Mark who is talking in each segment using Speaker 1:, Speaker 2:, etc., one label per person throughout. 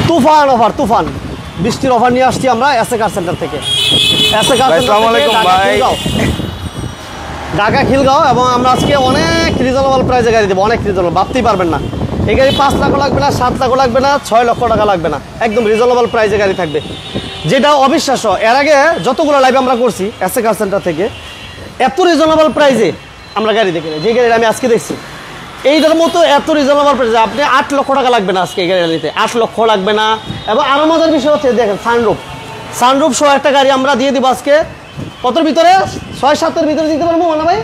Speaker 1: তুফান offer, তুফান বৃষ্টির offer নিয়ে আসছি আমরা এসএ কার সেন্টার থেকে। এসএ কার সেন্টার
Speaker 2: আসসালামু আলাইকুম ভাই,
Speaker 1: ঢাকা খিলগাঁও। এবং আমরা আজকে অনেক রিজনেবল প্রাইসে গাড়ি দেবো, অনেক রিজনেবল, ভাবতেই পারবেন না। এই গাড়ি 5 লাখও লাগবে না, 7 লাখও লাগবে না, 6 লক্ষ টাকা লাগবে না, একদম রিজনেবল প্রাইসে গাড়ি থাকবে, যেটা অবিশ্বাস্য। এর আগে যতগুলো লাইভ আমরা করছি এসএ কার সেন্টার থেকে, এত রিজনেবল প্রাইসে আমরা গাড়ি দেখি না। যে গাড়িটা আমি আজকে দেখছি এইটার মতো এত রিজনেবল প্রাইসে আপনি 8 লক্ষ টাকা লাগবে না আজকে এই গাড়ি নিতে, 8 লক্ষ লাগবে না। এবং আরও মজার বিষয় হচ্ছে দেখেন সানরুফ সহ একটা গাড়ি আমরা দিয়ে দিব আজকে কতর ভিতরে, 6-7 ভিতরে দিতে পারবো না ভাই?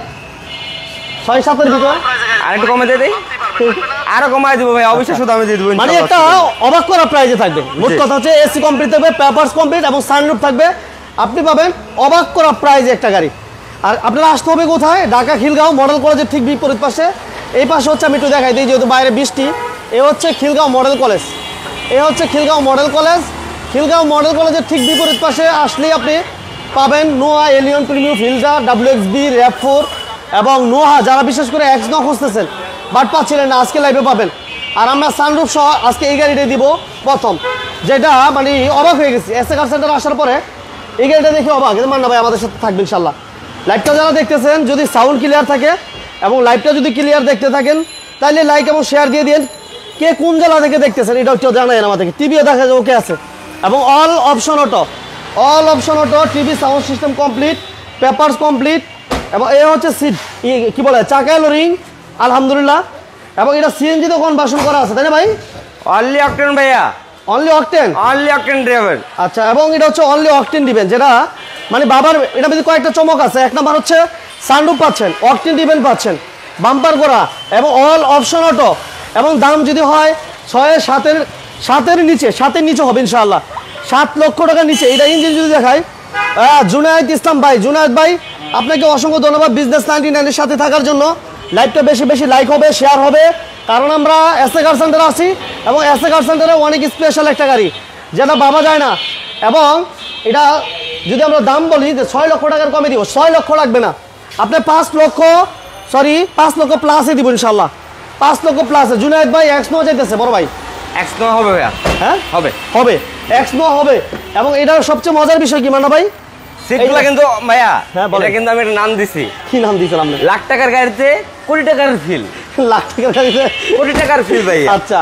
Speaker 1: 6-7 ভিতরে
Speaker 2: আরেকটু কমে দিয়ে দেই, আরো কমাই দিব ভাই, অবশ্যই শুধু আমি দিয়ে দেবো।
Speaker 1: মানে একটা অবাক করা প্রাইসে থাকবে। মোট কথা হচ্ছে এসি কমপ্লিট থাকবে, পেপারস কমপ্লিট এবং সানরুফ থাকবে, আপনি পাবেন অবাক করা প্রাইসে একটা গাড়ি। আর আপনারা আসতে হবে কোথায়? ঢাকা খিলগাঁও মডেল কলেজের ঠিক বিপরীত পাশে। এই পাশে হচ্ছে আমি একটু দেখাই দিই, যেহেতু বাইরে বৃষ্টি। এ হচ্ছে খিলগাঁও মডেল কলেজ, এ হচ্ছে Khilgaon model college. Khilgaon model কলেজের ঠিক বিপরীত পাশে আসলেই আপনি পাবেন নোয়া, Allion premium, fielder, WXB, RAV4 এবং নোহা। যারা বিশেষ করে এক্স ন খুঁজতেছেন বাট পাচ্ছিলেন না, আজকে লাইভে পাবেন। আর আমরা সানরুফ সহ আজকে এই গাড়িটাই দিব প্রথম, যেটা মানে অবাক হয়ে গেছি এসএ কার সেন্টার আসার পরে। এই গাড়িটা দেখে অবাক, মান্না ভাই আমাদের সাথে থাকবে ইনশাল্লাহ। লাইভটা যারা দেখতেছেন যদি সাউন্ড ক্লিয়ার থাকে এবং লাইভটা যদি ক্লিয়ার দেখতে থাকেন তাহলে লাইক এবং শেয়ার দিয়ে দিন। কে কোন জেলা থেকে দেখতেছেন এটা একটু জানাবেন আমাদেরকে। টিভিও দেখা যায়, ওকে আছে। এবং all option auto, TV sound system complete, papers complete. এবং এ হচ্ছে সিট, কি বলে, চাকা লোরিং আলহামদুলিল্লাহ। এবং এটা সিএনজি তো কনভার্সন করা আছে, তাই না ভাই?
Speaker 2: অনলি অকটেন ভাইয়া,
Speaker 1: only octane,
Speaker 2: only octane driver.
Speaker 1: আচ্ছা, এবং এটা হচ্ছে অনলি অকটেন দিবেন, যেটা মানে বাবার এটা মধ্যে কয়েকটা চমক আছে। এক নাম্বার হচ্ছে সানরুফ পাচ্ছেন, অকটেন দিবেন পাচ্ছেন, বাম্পার করা এবং অল অপশন অটো। এবং দাম যদি হয় 6-7-7 নিচে হবে ইনশাআল্লাহ, 7 লক্ষ টাকার নিচে। এটা ইঞ্জিন যদি দেখায় জুনায়েদ ইসলাম ভাই, জুনায়েদ ভাই আপনাকে অসংখ্য ধন্যবাদ বিজনেস 99 এর সাথে থাকার জন্য। লাইভটা বেশি বেশি লাইক হবে, শেয়ার হবে, কারণ আমরা এসএ কার সেন্টারে আছি এবং এসএ কার সেন্টারে অনেক স্পেশাল একটা গাড়ি যেটা ভাবা যায় না। এবং এটা যদি আমরা দাম বলি যে 6 লক্ষ টাকার কমে দিব, 6 লক্ষ লাগবে না, আপনি 5 লক্ষ প্লাসে দিব ইনশাল্লাহ, 5 লক্ষ প্লাসে। জুনায়েদ ভাই এক্স নো যাইতেছে, বড় ভাই
Speaker 2: এক্স নো হবে ভাইয়া,
Speaker 1: হ্যাঁ
Speaker 2: হবে
Speaker 1: এক্স নো হবে। এবং এটার সবচেয়ে মজার বিষয় কি মানা ভাই,
Speaker 2: সিটগুলো কিন্তু ভাইয়া,
Speaker 1: হ্যাঁ
Speaker 2: এটা কিন্তু আমি একটা নাম দিছি।
Speaker 1: কি নাম দিয়েছেন আপনি?
Speaker 2: লাখ টাকার গাড়িতে কোটি টাকার ফিল,
Speaker 1: লাখ টাকার গাড়িতে
Speaker 2: কোটি টাকার ফিল ভাই।
Speaker 1: আচ্ছা,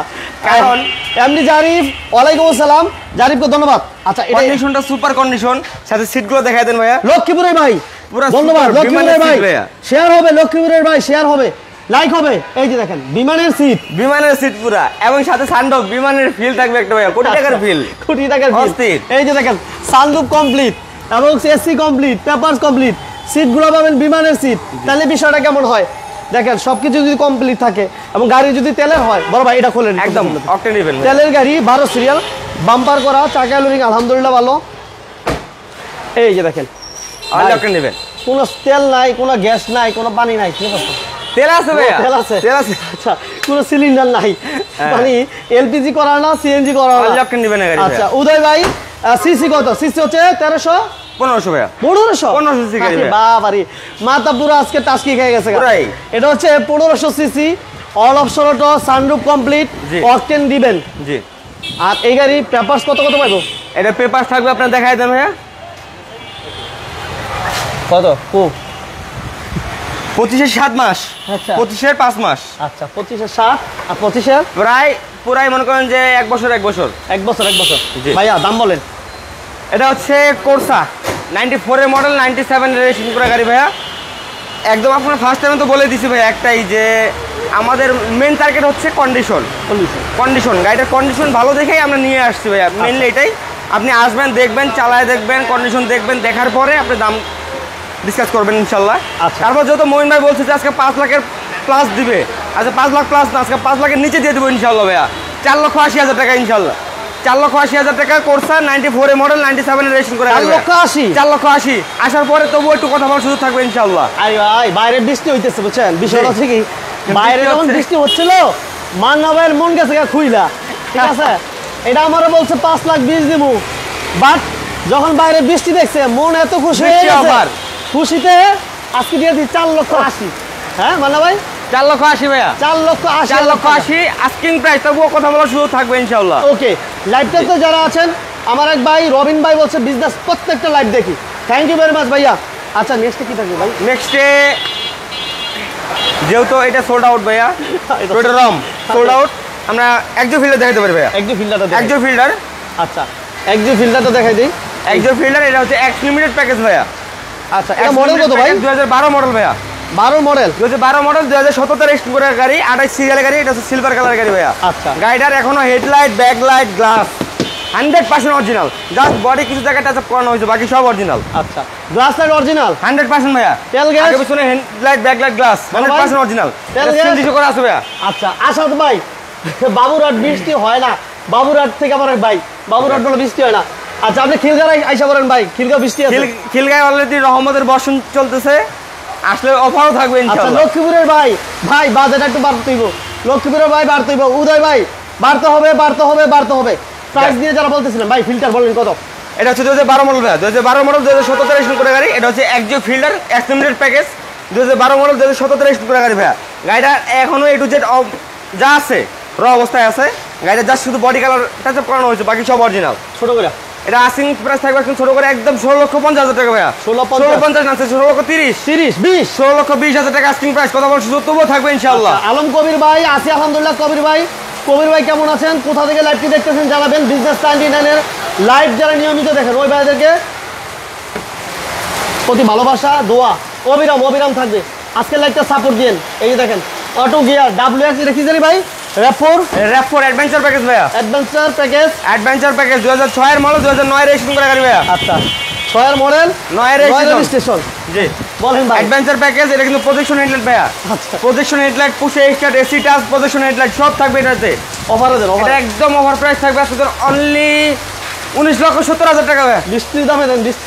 Speaker 2: কারণ
Speaker 1: এমনি জারিফ, ওয়ালাইকুম আসসালাম, জারিফকে ধন্যবাদ। আচ্ছা, এটা
Speaker 2: কন্ডিশনটা সুপার কন্ডিশন, সাথে সিটগুলো দেখাই দেন ভাইয়া।
Speaker 1: লক্ষ্মীপুরের ভাই
Speaker 2: পুরো
Speaker 1: ধন্যবাদ,
Speaker 2: সুপার
Speaker 1: লক্ষ্মীপুরের ভাই
Speaker 2: ভাইয়া,
Speaker 1: শেয়ার হবে, লক্ষ্মীপুরের ভাই শেয়ার হবে, লাইক হবে। এই যে দেখেন বিমানের সিট,
Speaker 2: বিমানের সিট পুরা, এবং সাথে সানরুফ, বিমানের ফিল থাকবে একটা ভাইয়া, কোটি টাকার ফিল,
Speaker 1: কোটি টাকার
Speaker 2: অস্থির।
Speaker 1: এই যে দেখেন সানরুফ কমপ্লিট এবং এসি কমপ্লিট, পেপারস কমপ্লিট, সিটগুলো পাবেন বিমানের সিট। তাহলে বিষয়টা কেমন হয় দেখেন, সবকিছু যদি কমপ্লিট থাকে এবং গাড়ি যদি তেলের হয়, বড় ভাই এটা খোলেন
Speaker 2: একদম অকটেন ইভেন
Speaker 1: তেলের গাড়ি, 12 সিরিয়াল, বাম্পার করা, চাকা লোরিং আলহামদুলিল্লাহ ভালো। এই যে দেখেন
Speaker 2: অনলি অকটেন ইভেন,
Speaker 1: কোনো তেল নাই, কোনো গ্যাস নাই, কোনো পানি নাই, ঠিক আছে?
Speaker 2: তেল আছে ভাইয়া,
Speaker 1: তেল আছে,
Speaker 2: তেল আছে।
Speaker 1: আচ্ছা, কোনো সিলিন্ডার নাই, মানে এলপিজি করা না, সিএনজি করা না।
Speaker 2: অনলি অকটেন ইভেন গাড়ি।
Speaker 1: আচ্ছা উদয় ভাই, সিসি কত? সিসি হচ্ছে
Speaker 2: 1500 ভাইয়া,
Speaker 1: 1500
Speaker 2: সিসি গাড়ি ভাইয়া।
Speaker 1: বাবারে, মাথা পুরো আজকে টাস্কি খেয়ে গেছে
Speaker 2: পুরাই।
Speaker 1: এটা হচ্ছে 1500 CC, all option auto, sunroof complete, octane দিবেন।
Speaker 2: জি।
Speaker 1: আর এই গাড়ি পেপারস কত পাবো?
Speaker 2: এটা পেপার থাকবে, আপনার দেখাই দেন ভাইয়া।
Speaker 1: কত?
Speaker 2: 25-এর 7 মাস,
Speaker 1: আচ্ছা
Speaker 2: 25-এর 5 মাস,
Speaker 1: আচ্ছা 25-এর 7 আর 25-এর
Speaker 2: পুরাই মনে করেন যে 1 বছর।
Speaker 1: এক বছর
Speaker 2: জি।
Speaker 1: ভাইয়া দাম বলেন।
Speaker 2: এটা হচ্ছে কোর্সা 94 এর মডেল, 97 রেজিস্ট্রেশন করা গাড়ি ভাইয়া। একদম আপনার ফার্স্ট টাইমে তো বলে দিছি ভাই একটাই, যে আমাদের মেন টার্গেট হচ্ছে কন্ডিশন, গাড়িটার কন্ডিশন ভালো দেখেই আমরা নিয়ে আসছি ভাইয়া, মেনলি এটাই। আপনি আসবেন, দেখবেন, চালায় দেখবেন, কন্ডিশন দেখবেন, দেখার পরে আপনি দাম ডিসকাস করবেন ইনশাল্লাহ। তারপর যত মহিন ভাই বলছে যে আজকে 5 লাখের প্লাস দিবে, আচ্ছা 5 লাখ প্লাস না, আজকে 5 লাখের নিচে দিয়ে দেবো ইনশাল্লাহ ভাইয়া, 4,80,000 টাকা ইনশাল্লাহ। 4,80,000 টাকা কোর্সা 94 এর মডেল, 97 এর রেজিস্ট্রেশন করা, 4,80,000 আসার পরে তবু একটু কথা বলার সুযোগ থাকবে ইনশাল্লাহ।
Speaker 1: আরে ভাই বাইরে বৃষ্টি হইতেছে বুঝছেন, বিষয়টা হচ্ছে কি বাইরে যখন বৃষ্টি হচ্ছিল মান্না ভাইয়ের মন গেছে খুইলা, ঠিক আছে? এটা আমারও বলছে 5,20,000 দিব, বাট যখন বাইরে বৃষ্টি দেখছে মন এত খুশি হয়ে গেছে, খুশিতে আজকে দিয়ে দিই 4,80,000। হ্যাঁ মান্না ভাই
Speaker 2: 4,80,000 ভাইয়া,
Speaker 1: 4,80,000
Speaker 2: 4,80,000 আস্কিং প্রাইস, তবুও কথা বলার সুযোগ থাকবে ইনশাআল্লাহ।
Speaker 1: ওকে, লাইভটাতে যারা আছেন, আমার এক ভাই রবিন ভাই বলছে বিজনেস প্রত্যেকটা লাইভ দেখি। থ্যাংক ইউ ভেরি মাচ ভাইয়া। আচ্ছা, নেক্সটে কি থাকবে ভাই?
Speaker 2: নেক্সটে যেহেতু এটা সোল্ড আউট ভাইয়া, এটা রম সোল্ড আউট, আমরা একজো ফিল্ডার দেখাতে পারি ভাইয়া।
Speaker 1: একজো ফিল্টারটা
Speaker 2: একজো ফিল্ডার,
Speaker 1: আচ্ছা একজো ফিল্টারটা দেখাই দিই।
Speaker 2: একজো ফিল্ডার, এটা হচ্ছে এক্স লিমিটেড প্যাকেজ ভাইয়া।
Speaker 1: আচ্ছা, এটা মডেল কত ভাই?
Speaker 2: 2012 মডেল ভাইয়া।
Speaker 1: 12 মডেল,
Speaker 2: 2012 মডেল, 2017 রেজিস্ট্রেশন করা গাড়ি, 28 সিরিয়ালের গাড়ি। এটা হচ্ছে সিলভার কালার গাড়ি ভাইয়া।
Speaker 1: আচ্ছা,
Speaker 2: গাড়িটার এখনো headlight, backlight, glass 100% original. Just body কিছু জায়গায় টাচ আপ করানো হয়েছে, বাকি সব অরিজিনাল।
Speaker 1: আচ্ছা, গ্লাস লাইট অরিজিনাল
Speaker 2: 100% ভাইয়া।
Speaker 1: তেল গ্যাস,
Speaker 2: আগে পিছনে হেডলাইট, ব্যাকলাইট, গ্লাস 100% অরিজিনাল।
Speaker 1: তেল গ্যাস
Speaker 2: সিএনজি করা আছে ভাইয়া।
Speaker 1: আচ্ছা, আসাদ ভাই, বাবুরহাট বৃষ্টি হয় না, বাবুরহাট থেকে আমার এক ভাই, বাবুরহাট বলে বৃষ্টি হয় না। আচ্ছা, আপনি খিলগাঁও আইসা বলেন ভাই, খিলগাঁও বৃষ্টি আছে?
Speaker 2: খিলগাঁও অলরেডি রহমতের বর্ষণ চলতেছে, আসলে অফারও থাকবে
Speaker 1: আচ্ছা,
Speaker 2: ইনশাআল্লাহ।
Speaker 1: লক্ষ্মীপুরের ভাই, ভাই বাজেট একটু বাড়তে হইব, লক্ষ্মীপুরের ভাই বাড়তে হইব, উদয় ভাই বাড়তে হবে, বাড়তে হবে, বাড়তে হবে। প্রাইস দিয়ে যারা বলতেছিলেন ভাই, ফিল্টার বলেন কত?
Speaker 2: এটা হচ্ছে 2012 মডেল ভাইয়া, 2012 মডেল, 2017 রেজিস্ট্রেশন করা গাড়ি। এটা হচ্ছে Axio Fielder X limited package, 2012 model, 2017 registration করা গাড়ি ভাইয়া। গাড়িটা এখনো এ টু জেড যা আছে র অবস্থায় আছে। গাড়িটা জাস্ট শুধু বডি কালার টাচ আপ করানো হয়েছে, বাকি সব অরিজিনাল।
Speaker 1: ছোট করে
Speaker 2: এটা আসিং প্রাইস থাকবে ছোট করে একদম 16,50,000 টাকা ভাইয়া।
Speaker 1: 16,50,000
Speaker 2: না, 16,30,000,
Speaker 1: 30 20
Speaker 2: 16,20,000 টাকা আসিং প্রাইস। কথা বলছি তবুও থাকবে ইনশাআল্লাহ।
Speaker 1: আলম কবির ভাই আছি আলহামদুলিল্লাহ। কবির ভাই কেমন আছেন? কোথা থেকে লাইভটি দেখতেছেন জানাবেন। বিজনেস 99 এর লাইভ যারা নিয়মিত দেখেন, ওই ভাইদেরকে প্রতি ভালোবাসা, দোয়া অবিরাম থাকবে। আজকের লাইভটা সাপোর্ট দিন। এই যে দেখেন অটো গিয়ার WX, এটা কি জানি ভাই? র‍্যাপ4
Speaker 2: অ্যাডভেঞ্চার প্যাকেজ ভাইয়া।
Speaker 1: অ্যাডভেঞ্চার প্যাকেজ
Speaker 2: 2006 এর মডেল, 2009 রেজিস্ট্রেশন করা গাড়ি ভাইয়া।
Speaker 1: আচ্ছা, 6 এর মডেল,
Speaker 2: 9 এর
Speaker 1: রেজিস্ট্রেশন।
Speaker 2: জি,
Speaker 1: বলেন ভাই।
Speaker 2: অ্যাডভেঞ্চার প্যাকেজ, এটা কিন্তু প্রজেকশন হেডলাইট ভাইয়া।
Speaker 1: আচ্ছা,
Speaker 2: projection headlight, push start, AC touch, projection headlight সব থাকবে এটাতে।
Speaker 1: অফারে দেন,
Speaker 2: এটা একদম অফার প্রাইস থাকবে আজকে অনলি 19,70,000 টাকা ভাইয়া।
Speaker 1: বৃষ্টির দামে দেন, বৃষ্টি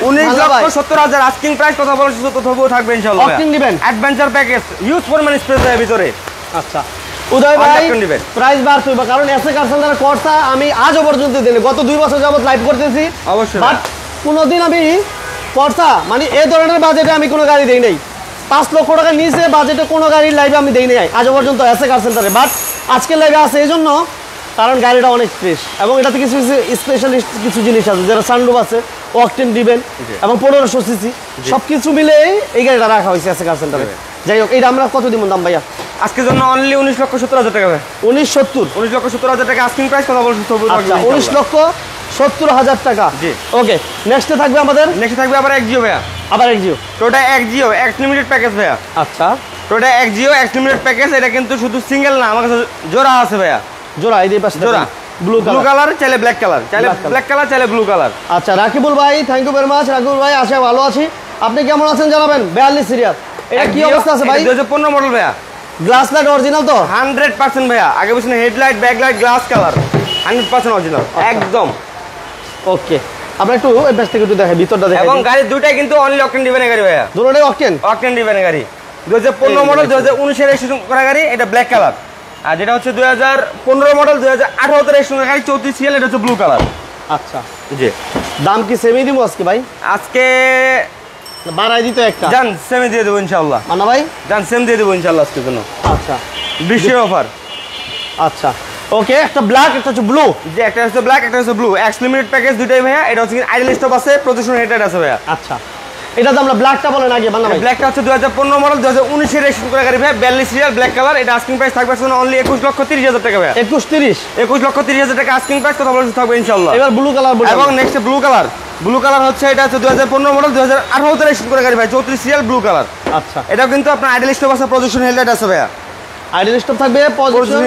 Speaker 2: 19,70,000 আস্কিং প্রাইস। কথা বলার সুযোগ তবুও থাকবে ইনশাআল্লাহ।
Speaker 1: অকটেন দিবেন
Speaker 2: অ্যাডভেঞ্চার প্যাকেজ, ইউজ পরিমাণ স্পেস দেয় ভিতরে।
Speaker 1: আচ্ছা, উদয় ভাই
Speaker 2: দিবেন
Speaker 1: প্রাইস বাড়ছে কারণ এসএ কার সেন্টারে করসা আমি আজও পর্যন্ত দিইনি। গত 2 বছর যাবত লাইভ করতেছি,
Speaker 2: অবশ্যই,
Speaker 1: বাট কোনোদিন আমি করসা মানে এই ধরনের বাজেটে আমি কোনো গাড়ি দেই নাই। 5 লক্ষ টাকা নিচে বাজেটে কোনো গাড়ির লাইভে আমি দেই নাই আজও পর্যন্ত এসএ কার সেন্টারে। বাট আজকের লাইভে আছে এই জন্য, কারণ গাড়িটা অনেক ফ্রেশ এবং এটাতে কিছু স্পেশালিস্ট কিছু জিনিস আছে, যারা সানরুফ আছে, অকটেন দিবেন এবং 1500 সিসি সব কিছু মিলে এই গাড়িটা রাখা হয়েছে এসএ কার সেন্টারে। যাই হোক, এটা আমরা কত দিব দাম ভাইয়া?
Speaker 2: আজকের জন্য অনলি 19,70,000 টাকা ভাই।
Speaker 1: 19,70,000
Speaker 2: টাকা আস্কিং প্রাইস। কথা বলছি তবুও থাকবে
Speaker 1: 19,70,000 টাকা।
Speaker 2: জি,
Speaker 1: ওকে। নেক্সটে থাকবে আমাদের,
Speaker 2: নেক্সট থাকবে আবার একজিও ভাইয়া।
Speaker 1: আবার একজিও,
Speaker 2: টোটা একজিও এক্স লিমিটেড প্যাকেজ ভাইয়া।
Speaker 1: আচ্ছা,
Speaker 2: টোটা একজিও এক্স লিমিটেড প্যাকেজ। এটা কিন্তু শুধু সিঙ্গেল না, আমার কাছে জোড়া আছে ভাইয়া।
Speaker 1: জোড়া এই পাশে
Speaker 2: জোড়া, ব্লু কালার, চাইলে ব্ল্যাক কালার, চাইলে ব্ল্যাক কালার, চাইলে ব্লু কালার।
Speaker 1: আচ্ছা, রাকিবুল ভাই thank you very much. Rakibul ভাই আশা ভালো আছি, আপনি কেমন আছেন জানাবেন। 42 সিরিয়াল, এটা কি অবস্থা আছে ভাই?
Speaker 2: 2015 মডেল ভাইয়া।
Speaker 1: গ্লাস লাইট অরিজিনাল তো?
Speaker 2: 100% ভাইয়া। আগে পিছনে headlight, backlight, glass colour 100% original একদম।
Speaker 1: ওকে, আমরা একটু এই পাশ থেকে একটু দেখাই, ভিতরটা দেখাই।
Speaker 2: এবং গাড়ি দুটাই কিন্তু অনলি অকটেন ডিভেনের গাড়ি ভাইয়া।
Speaker 1: দুটোটাই অকটেন
Speaker 2: ডিভেনের গাড়ি। 2015 মডেল, 2019 এর রেজিস্ট্রেশন করা গাড়ি। এটা ব্ল্যাক কালার। আর যেটা হচ্ছে 2015 মডেল, 2018 তে রেজিস্ট্রেশন করা গাড়ি, 34 সিএল, এটা হচ্ছে ব্লু কালার।
Speaker 1: আচ্ছা,
Speaker 2: জি।
Speaker 1: দাম কি সেমই দিব আজকে ভাই?
Speaker 2: আজকে
Speaker 1: বাড়াই দিত একটা,
Speaker 2: জান সেমই দিয়ে দেবো ইনশাআল্লাহ।
Speaker 1: মানা ভাই
Speaker 2: জান সেম দিয়ে দেবো ইনশাআল্লাহ আজকের জন্য।
Speaker 1: আচ্ছা,
Speaker 2: বিশেষ অফার।
Speaker 1: আচ্ছা, ওকে। একটা ব্ল্যাক, একটা হচ্ছে ব্লু।
Speaker 2: যে একটা হচ্ছে ব্ল্যাক, একটা হচ্ছে ব্লু, এক্স লিমিটেড প্যাকেজ দুইটাই ভাইয়া। এটা হচ্ছে আইডল স্টপ আছে, প্রজেকশন হেডলাইট আছে ভাইয়া।
Speaker 1: আচ্ছা, এটা তো আমরা ব্ল্যাকটা বলেন আগে বানা ভাই।
Speaker 2: ব্ল্যাকটা হচ্ছে 2015 মডেল, 2019 এর রেজিস্ট্রেশন করা গাড়ি ভাইয়া। 42 সিরিয়াল, ব্ল্যাক কালার। এটা আস্কিং প্রাইস থাকবে অনলি 21,30,000 টাকা ভাইয়া। 21,30,000 টাকা আস্কিং প্রাইস। কথা বলতে থাকবে ইনশাআল্লাহ।
Speaker 1: এবার ব্লু কালার বলুন।
Speaker 2: এবং নেক্সট ব্লু কালার হচ্ছে, এটা হচ্ছে 2015 মডেল, 2018 তে রেজিস্ট্রেশন করা গাড়ি ভাই। 34 সিরিয়াল, ব্লু কালার।
Speaker 1: আচ্ছা,
Speaker 2: এটা কিন্তু আপনার আইডল স্টপ আছে, প্রজেকশন হেডলাইট আছে ভাইয়া।
Speaker 1: আইডল স্টপ থাকবে, পজিশন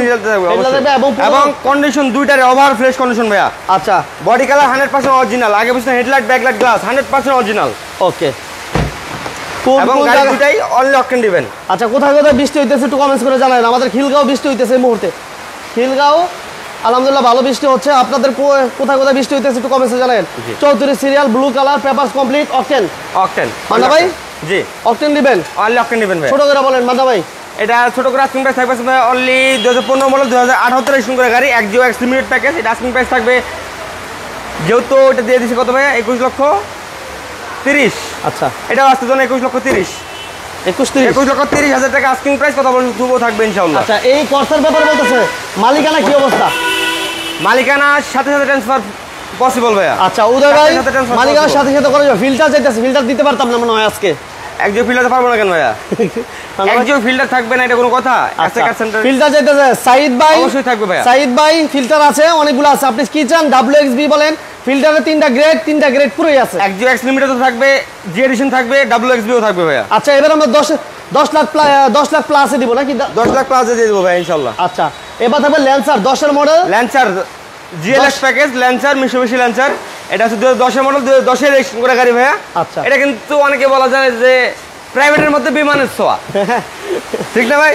Speaker 2: এবং কন্ডিশন দুইটারে ওভার ফ্রেশ কন্ডিশন ভাইয়া।
Speaker 1: আচ্ছা,
Speaker 2: বডি কালার 100% অরিজিনাল। আগে পিছনে হেডলাইট, ব্যাকলাইট, গ্লাস 100% অরিজিনাল।
Speaker 1: ওকে।
Speaker 2: এবং গাড়ি দুটাই অনলি অকটেন দিবেন।
Speaker 1: আচ্ছা, কোথায় কোথায় বৃষ্টি হইতেছে একটু কমেন্টস করে জানাবেন। আমাদের খিলগাঁও বৃষ্টি হইতেছে এই মুহূর্তে। খিলগাঁও আলহামদুলিল্লাহ ভালো বৃষ্টি হচ্ছে। আপনাদের কোথায় কোথায় বৃষ্টি হইতেছে একটু কমেন্টসে জানাবেন। 34 serial, blue colour, papers complete, octane. Manna ভাই?
Speaker 2: জি,
Speaker 1: অকটেন দিবেন,
Speaker 2: অনলি অকটেন দিবেন ভাই।
Speaker 1: ছোট করে বলেন মান্না ভাই।
Speaker 2: এটা ছোট করে আস্কিং প্রাইস থাকবে অনলি 2015 মডেল, 2018 তে রেজিস্ট্রেশন করা গাড়ি, একজিও এক্স লিমিটেড প্যাকেজ। এটা আস্কিং প্রাইস থাকবে, যেহেতু এটা দিয়ে দিচ্ছে কত ভাই, 21,30,000।
Speaker 1: আচ্ছা,
Speaker 2: এটাও আসতে জন্য 21,30,000। 21,30,000 টাকা আস্কিং প্রাইস, কথা বলবো তবুও থাকবে ইনশাআল্লাহ।
Speaker 1: আচ্ছা, এই কর্সার ব্যাপারে বলতেছে, মালিকানা কি অবস্থা?
Speaker 2: মালিকানার সাথে সাথে ট্রান্সফার পসিবল ভাইয়া।
Speaker 1: আচ্ছা উদয় ভাই,
Speaker 2: সাথে সাথে transfer
Speaker 1: মালিকানার
Speaker 2: possible।
Speaker 1: সাথে সাথে করে ফিল্টার চাইতেছে, ফিল্টার দিতে পারতাম না মনে হয় আজকে।
Speaker 2: একজন ফিল্টার পারবো না কেন ভাইয়া? একজন ফিল্টার থাকবে না এটা কোনো কথা?
Speaker 1: ফিল্টার চাইতেছে সাইদ ভাই,
Speaker 2: অবশ্যই থাকবে ভাইয়া।
Speaker 1: সাইদ ভাই ফিল্টার আছে অনেকগুলো আছে, আপনি কি চান? WXB বলেন, ফিল্টারে তিনটা গ্রেড পুরোই আছে।
Speaker 2: একজন এক্স লিমিটেড থাকবে, জি এডিশন থাকবে, WXB ও থাকবে ভাইয়া।
Speaker 1: আচ্ছা এবার আমরা 10 লাখ প্লাসে দিব নাকি?
Speaker 2: 10 লাখ প্লাসে দিয়ে দেবো ভাইয়া ইনশাআল্লাহ।
Speaker 1: আচ্ছা এবার থাকবে Lancer 10 model,
Speaker 2: Lancer GLX package, Lancer মিশুবিশি Lancer, এটা হচ্ছে 2010 মডেল, 2010 এর রেজিস্ট্রেশন করা গাড়ি ভাইয়া।
Speaker 1: আচ্ছা
Speaker 2: এটা কিন্তু অনেকে বলা যায় যে প্রাইভেটের মধ্যে বিমানের ছোঁয়া, ঠিক না ভাই?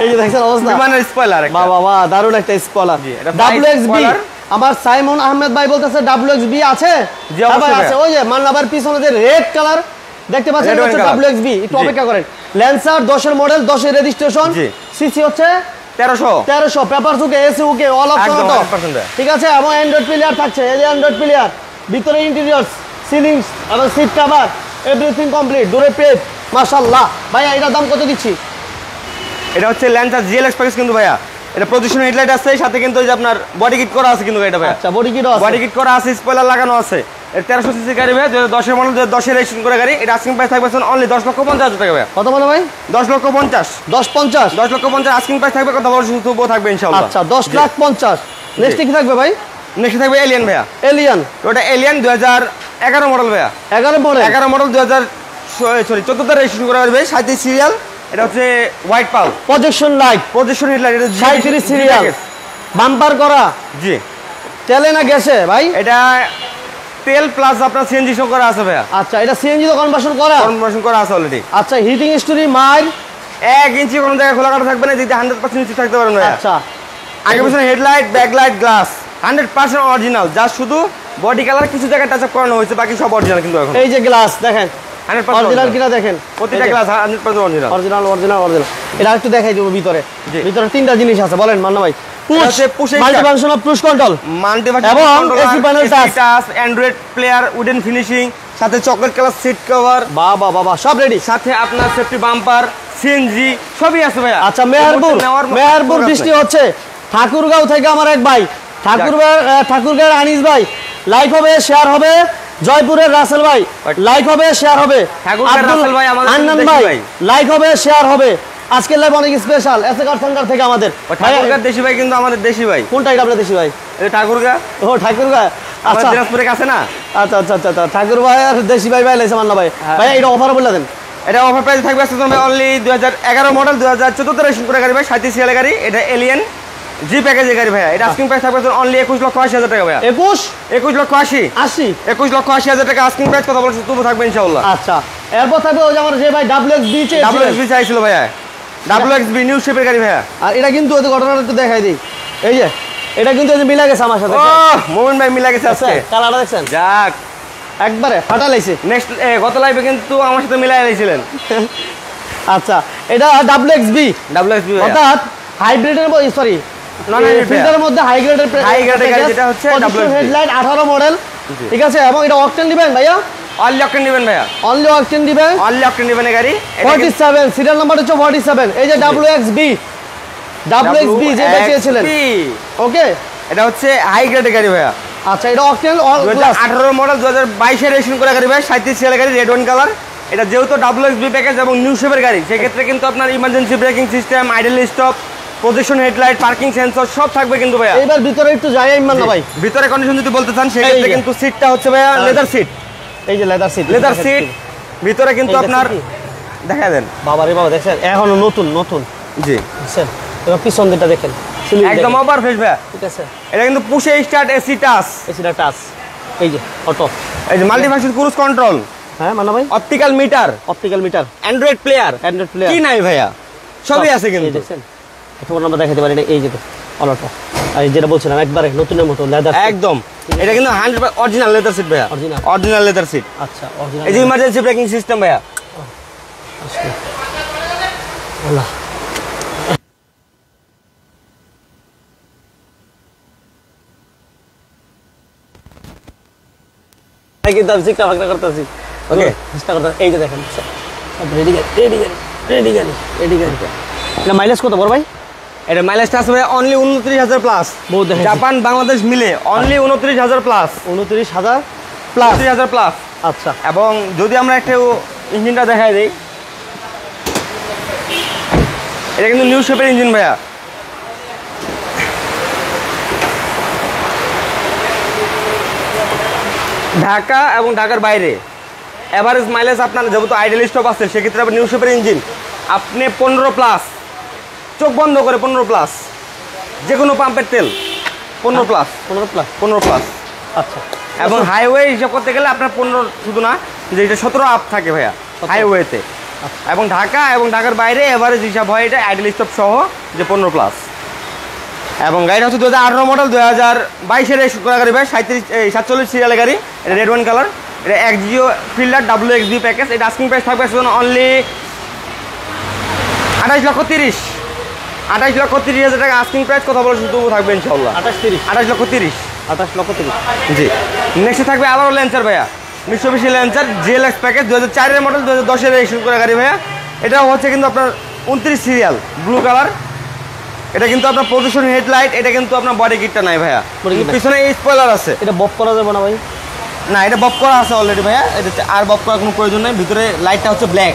Speaker 1: এই যে দেখছেন অবস্থা,
Speaker 2: বিমানের স্পয়লার একটা।
Speaker 1: বাবা দারুণ একটা স্পয়লার।
Speaker 2: জি, এটা white
Speaker 1: WXB
Speaker 2: spoiler।
Speaker 1: আমার সাইমন আহমেদ ভাই বলতেছে WXB আছে।
Speaker 2: জি, অবশ্যই
Speaker 1: ভাই আছে,
Speaker 2: ভাইয়া।
Speaker 1: ওই যে মান্নাবার পিছনে যে রেড কালার দেখতে পাচ্ছেন,
Speaker 2: Red
Speaker 1: এটা হচ্ছে
Speaker 2: wine color।
Speaker 1: WXB, একটু
Speaker 2: জি।
Speaker 1: অপেক্ষা করেন। ল্যান্সার 10 এর মডেল, 10 এর রেজিস্ট্রেশন,
Speaker 2: জি।
Speaker 1: সিসি হচ্ছে
Speaker 2: 1300
Speaker 1: পেপারস ওকে, এসি ওকে, অল অপশন
Speaker 2: একদম
Speaker 1: অটো,
Speaker 2: 100%
Speaker 1: ঠিক আছে। এবং অ্যান্ড্রয়েড প্লেয়ার থাকছে, এই যে অ্যান্ড্রয়েড প্লেয়ার, ভিতরে ইন্টেরিয়র, সিলিং এবং সিট কভার, এভরিথিং কমপ্লিট, দূরে পেপ, মাশাআল্লাহ। ভাই এটার দাম কত দিচ্ছি?
Speaker 2: এটা হচ্ছে ল্যান্সার জিএলএক্স প্যাকেজ কিন্তু ভাইয়া। এটা প্রদূষণ হেডলাইট আছে, সাথে কিন্তু ওই যে আপনার বডি কিট করা আছে কিন্তু এটা ভাইয়া।
Speaker 1: আচ্ছা বডি কিট আছে,
Speaker 2: বডি কিট করা আছে, স্পয়লার লাগানো আছে। এর 1300 সিসি গাড়ি ভাইয়া, 2010 এর মডেল, 2010 এর রেজিস্ট্রেশন করা গাড়ি। এটা আস্কিং প্রাইস থাকবে অনলি 10,50,000 টাকা ভাইয়া।
Speaker 1: কত বলে ভাই?
Speaker 2: 10,50,000
Speaker 1: 10.50
Speaker 2: 10,50,000 আস্কিং প্রাইস থাকবে, কথা বলার সুযোগ থাকবে ইনশাআল্লাহ।
Speaker 1: আচ্ছা 10,50,000। নেক্সট কি থাকবে ভাই?
Speaker 2: নেক্সট থাকবে এলিয়ান ভাইয়া।
Speaker 1: এলিয়ান,
Speaker 2: ওটা এলিয়ান 2011 মডেল ভাইয়া।
Speaker 1: 11 মডেল,
Speaker 2: 11 মডেল 14 রেজিস্ট্রেশন করা হবে, 37 সিরিয়াল। এটা হচ্ছে হোয়াইট পাল,
Speaker 1: প্রজেকশন লাইট,
Speaker 2: প্রজেকশন হেডলাইট, এটা
Speaker 1: 37 সিরিয়াল, বাম্পার করা,
Speaker 2: জি।
Speaker 1: তেলে না গ্যাসে ভাই?
Speaker 2: এটা তেল প্লাস আপনার সিএনজি শো করা আছে ভাইয়া।
Speaker 1: আচ্ছা এটা সিএনজি তো কনভার্সন করা?
Speaker 2: কনভার্সন করা আছে অলরেডি।
Speaker 1: আচ্ছা হিটিং স্টোরি মাইল
Speaker 2: 1 ইঞ্চি কোনো জায়গায় খোলা কাটা থাকবে না, যদি 100% নিশ্চিত থাকতে পারেন ভাইয়া।
Speaker 1: আচ্ছা
Speaker 2: আগে পিছনে হেডলাইট, ব্যাকলাইট, গ্লাস 100% অরিজিনাল, যা শুধু বডি কালার কিছু জায়গায় টাচ আপ করানো হয়েছে, বাকি সব অরিজিনাল কিন্তু এখন
Speaker 1: এই যে গ্লাস দেখেন
Speaker 2: 100%
Speaker 1: অরিজিনাল কিনা দেখেন,
Speaker 2: প্রতিটা গ্লাস 100% অরিজিনাল।
Speaker 1: অরিজিনাল। এটা একটু দেখাই দেবো ভিতরে।
Speaker 2: জি।
Speaker 1: ভিতরে তিনটা জিনিস আছে, বলেন মান্না ভাই।
Speaker 2: এটা হচ্ছে push start।
Speaker 1: Multifunction of push control, এবং AC panel touch।
Speaker 2: Android player, wooden finishing, সাথে চকলেট কালার সিট কভার,
Speaker 1: বাবা সব রেডি।
Speaker 2: সাথে আপনার সেফটি বাম্পার, সিএনজি সবই আছে ভাইয়া।
Speaker 1: আচ্ছা মেহেরপুর বৃষ্টি হচ্ছে, ঠাকুরগাঁও থেকে আমার এক ভাই, ঠাকুরগাঁওয়ের আনিস ভাই, লাইভ হবে, শেয়ার হবে। জয়পুরের রাসেল ভাই, লাইভ হবে, শেয়ার হবে।
Speaker 2: ঠাকুরগাঁওয়ের রাসেল ভাই আমাদের
Speaker 1: আন্নান
Speaker 2: দেশি
Speaker 1: ভাই,
Speaker 2: ভাই।
Speaker 1: লাইভ হবে, শেয়ার হবে। আজকের লাইভ অনেক স্পেশাল, এসএকার সেন্টার থেকে আমাদের
Speaker 2: ঠাকুরগাঁও দেশি ভাই কিন্তু আমাদের দেশি ভাই।
Speaker 1: কোনটা এটা আপনার দেশি ভাই?
Speaker 2: এটা ঠাকুরগাঁও,
Speaker 1: ও ঠাকুরগাঁও।
Speaker 2: আমাদের
Speaker 1: আচ্ছা
Speaker 2: দিনাজপুরের কাছে না।
Speaker 1: আচ্ছা ঠাকুর ভাই আর দেশি ভাই লাইছে মান্না ভাই। ভাই এটা অফার বলে দেন।
Speaker 2: এটা অফার প্রাইস থাকবে আজকে তোমার অনলি 2011 মডেল, 2014 রেজিস্ট্রেশন করা গাড়ি ভাই, 37 সিরিয়াল গাড়ি। এটা এলিয়ান জি প্যাকেজের গাড়ি ভাইয়া। এটা আস্কিং প্রাইস থাকবে অনলি 21,80,000 টাকা ভাইয়া।
Speaker 1: 21,80,000
Speaker 2: 21,80,000 টাকা আস্কিং প্রাইস, কথা বলছি তবু থাকবে ইনশাআল্লাহ।
Speaker 1: আচ্ছা এরপর থাকবে ওই যে আমার যে ভাই WXB
Speaker 2: WXB চাইছিল ভাইয়া, WXB নিউ শেপের গাড়ি ভাইয়া।
Speaker 1: আর এটা কিন্তু ওই ঘটনাটা একটু দেখাই দিই। এই যে এটা কিন্তু এই যে মিলা গেছে আমার সাথে।
Speaker 2: ও মোমিন ভাই মিলা গেছে আজকে,
Speaker 1: কালারটা দেখছেন
Speaker 2: যাক
Speaker 1: একবারে ফাটা লাইছে।
Speaker 2: নেক্সট গত লাইভে কিন্তু আমার সাথে মিলাই দিয়েছিলেন।
Speaker 1: আচ্ছা এটা WXB
Speaker 2: WXB
Speaker 1: অর্থাৎ হাইব্রিডের সরি ফিল্টারের মধ্যে হাই গ্রেডের
Speaker 2: গাড়ি যেটা হচ্ছে WXB
Speaker 1: হেডলাইট 18 মডেল, ঠিক আছে। এবং এটা অকটেন দিবেন ভাইয়া,
Speaker 2: অনলি অকটেন নেবেন ভাইয়া,
Speaker 1: অনলি অকটেন দিবেন,
Speaker 2: অনলি অকটেন নেবেন এই গাড়ি।
Speaker 1: 47 সিরিয়াল নাম্বার হচ্ছে 47। এই যে WXB যেটা চেয়েছিলেন, ওকে।
Speaker 2: এটা হচ্ছে হাই গ্রেডের গাড়ি ভাইয়া।
Speaker 1: আচ্ছা এটা অকটেন
Speaker 2: 2018 মডেল, 2022 এর রেজিস্ট্রেশন করা গাড়ি ভাই, 37 সিরিয়াল গাড়ি, রেড ওয়াইন কালার। এটা যেহেতু WXB প্যাকেজ এবং নিউ শেপের গাড়ি, সেক্ষেত্রে কিন্তু আপনার emergency braking system, idle stop, projection headlight, parking sensor সব থাকবে কিন্তু ভাইয়া।
Speaker 1: এবার ভিতরে একটু যাই ইমরান ভাই,
Speaker 2: ভিতরে কন্ডিশন যদি বলতে চান সেক্ষেত্রে কিন্তু সিটটা হচ্ছে ভাইয়া লেদার সিট।
Speaker 1: এই যে লেদার সিট
Speaker 2: ভিতরে কিন্তু আপনার দেখা দেন
Speaker 1: বাবা রে বাবা, দেখছেন এখনো নতুন
Speaker 2: জি
Speaker 1: দেখছেন। এবার পিছন দিকটা দেখেন
Speaker 2: একদম ওভার ফ্রেশ ভাইয়া,
Speaker 1: ঠিক আছে।
Speaker 2: এটা কিন্তু পুশে স্টার্ট, এসি টাচ,
Speaker 1: এসিটা টাচ, এই যে অটো,
Speaker 2: এই যে মাল্টিফাংশন ক্রুজ কন্ট্রোল,
Speaker 1: হ্যাঁ মানা ভাই,
Speaker 2: অপটিক্যাল মিটার, অ্যান্ড্রয়েড প্লেয়ার কি নাই ভাইয়া, সবই আছে কিন্তু।
Speaker 1: দেখছেন এখন আমরা দেখাতে পারি এই যে অটো, আর যেটা বলছিলাম একবারে নতুনের মতো লেদার
Speaker 2: একদম। এটা কিন্তু 100% অরিজিনাল লেদার সিট ভাইয়া, অরিজিনাল লেদার সিট।
Speaker 1: আচ্ছা অরিজিনাল,
Speaker 2: এই যে ইমার্জেন্সি ব্রেকিং সিস্টেম ভাইয়া।
Speaker 1: আল্লাহ কিন্তু আমি চেষ্টা করতেছি,
Speaker 2: ওকে
Speaker 1: চেষ্টা করতে। এই যে দেখেন রেডি গাড়ি রেডি গাড়ি রেডি গাড়ি রেডি গাড়ি। এটা মাইলেজ কত বড় ভাই?
Speaker 2: এটা মাইলেজটা আছে ভাই অনলি 29,000 প্লাস।
Speaker 1: বহুত দেখেছি।
Speaker 2: জাপান বাংলাদেশ মিলে অনলি 29,000 প্লাস।
Speaker 1: 29,000 প্লাস।
Speaker 2: 29,000 প্লাস।
Speaker 1: আচ্ছা,
Speaker 2: এবং যদি আমরা একটু ইঞ্জিনটা দেখাই দিই, এটা কিন্তু নিউ শেপের ইঞ্জিন ভাইয়া। ঢাকা এবং ঢাকার বাইরে এভারেজ মাইলেজ আপনার যেহেতু আইডেল স্টপ আছে, সেক্ষেত্রে আবার নিউ শেপের ইঞ্জিন আপনি 15 প্লাস, চোখ বন্ধ করে 15 প্লাস, যে কোনো পাম্পের তেল 15 প্লাস,
Speaker 1: 15 প্লাস।
Speaker 2: 15 প্লাস।
Speaker 1: আচ্ছা,
Speaker 2: এবং হাইওয়ে হিসাব করতে গেলে আপনার 15 শুধু না, যে এটা 17 আপ থাকে ভাইয়া হাইওয়েতে। এবং ঢাকা এবং ঢাকার বাইরে এভারেজ হিসাব হয় এটা আইডেল স্টপ সহ যে 15 প্লাস। এবং গাড়িটা হচ্ছে 2018 মডেল, 2022-এর করা গাড়ি ভাই, 47 সিরিয়ালের গাড়ি। এটা রেড ওয়াইন কালার, এটা এক্সজিও ফিল্ডার WXB প্যাকেজ। এটা আস্কিং প্রাইস থাকবে অনলি 28,30,000 টাকা আস্কিং প্রাইস। কথা বলে শুধু থাকবে ইনশাআল্লাহ 28,30,000।
Speaker 1: 28,30,000।
Speaker 2: জি। নেক্সট থাকবে আবারও ল্যান্সার ভাইয়া, মিৎসুবিশি ল্যান্সার GLX প্যাকেজ, 2004-এর মডেল, 2010-এর রেজিস্ট্রেশন করা গাড়ি ভাইয়া। এটা হচ্ছে কিন্তু আপনার 29 সিরিয়াল, ব্লু কালার। এটা কিন্তু আপনার পজিশন হেডলাইট, এটা কিন্তু আপনার বডি কিটটা নাই ভাইয়া, পিছনে স্পয়লার আছে।
Speaker 1: এটা বব করা যাবে না ভাই?
Speaker 2: না, এটা বব করা আছে অলরেডি ভাইয়া, এটা আর বব করার কোনো প্রয়োজন নেই। ভিতরে লাইটটা হচ্ছে ব্ল্যাক,